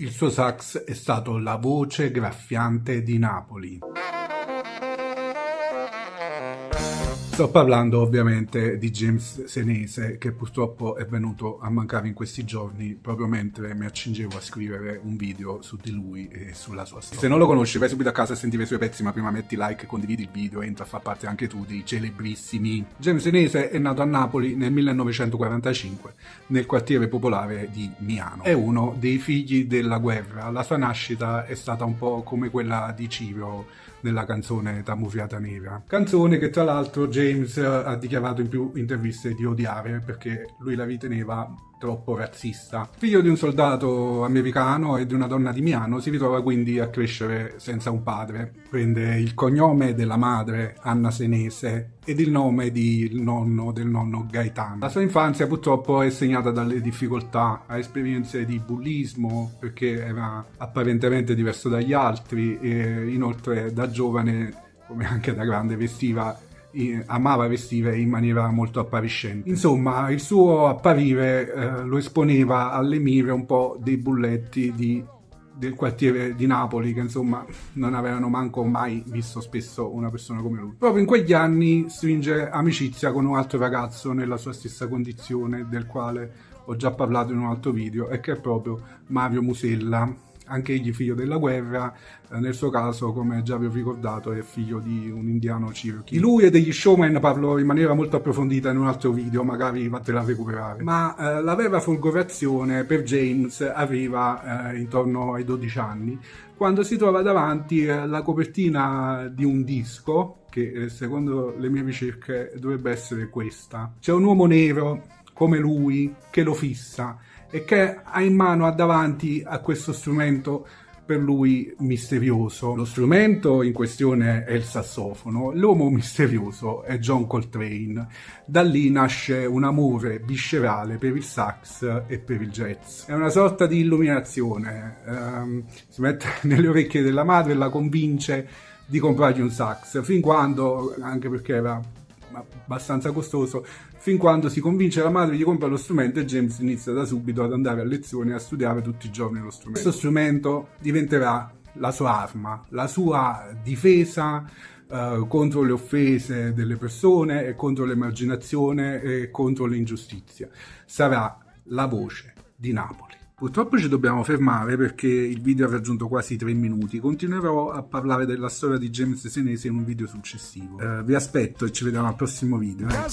Il suo sax è stato la voce graffiante di Napoli. Sto parlando ovviamente di James Senese, che purtroppo è venuto a mancare in questi giorni proprio mentre mi accingevo a scrivere un video su di lui e sulla sua storia. Se non lo conosci, vai subito a casa a sentire i suoi pezzi, ma prima metti like, condividi il video e entra a far parte anche tu dei celebrissimi. James Senese è nato a Napoli nel 1945 nel quartiere popolare di Miano. È uno dei figli della guerra. La sua nascita è stata un po' come quella di Ciro nella canzone Tamuffiata Nera, canzone che tra l'altro James ha dichiarato in più interviste di odiare perché lui la riteneva troppo razzista. Figlio di un soldato americano e di una donna di Miano, si ritrova quindi a crescere senza un padre. Prende il cognome della madre, Anna Senese, ed il nome del nonno Gaetano. La sua infanzia purtroppo è segnata dalle difficoltà, ha esperienze di bullismo perché era apparentemente diverso dagli altri e inoltre da giovane, come anche da grande, amava vestire in maniera molto appariscente. Insomma, il suo apparire lo esponeva alle mire un po' dei bulletti del quartiere di Napoli, che insomma non avevano manco mai visto spesso una persona come lui. Proprio in quegli anni stringe amicizia con un altro ragazzo nella sua stessa condizione, del quale ho già parlato in un altro video, e che è proprio Mario Musella. Anche egli figlio della guerra, nel suo caso, come già vi ho ricordato, è figlio di un indiano Cherokee. Di lui e degli showman parlo in maniera molto approfondita in un altro video, magari vattela a recuperare. Ma la vera folgorazione per James arriva intorno ai 12 anni, quando si trova davanti la copertina di un disco, che secondo le mie ricerche dovrebbe essere questa. C'è un uomo nero come lui che lo fissa e che ha in mano davanti a questo strumento per lui misterioso. Lo strumento in questione è il sassofono, l'uomo misterioso è John Coltrane. Da lì nasce un amore viscerale per il sax e per il jazz. È una sorta di illuminazione, si mette nelle orecchie della madre e la convince di comprargli un sax, fin quando, anche perché era abbastanza costoso, fin quando si convince la madre di comprare lo strumento, e James inizia da subito ad andare a lezione e a studiare tutti i giorni lo strumento. Questo strumento diventerà la sua arma, la sua difesa contro le offese delle persone e contro l'emarginazione e contro l'ingiustizia. Sarà la voce di Napoli. Purtroppo ci dobbiamo fermare perché il video ha raggiunto quasi 3 minuti. Continuerò a parlare della storia di James Senese in un video successivo. Vi aspetto e ci vediamo al prossimo video. Ciao.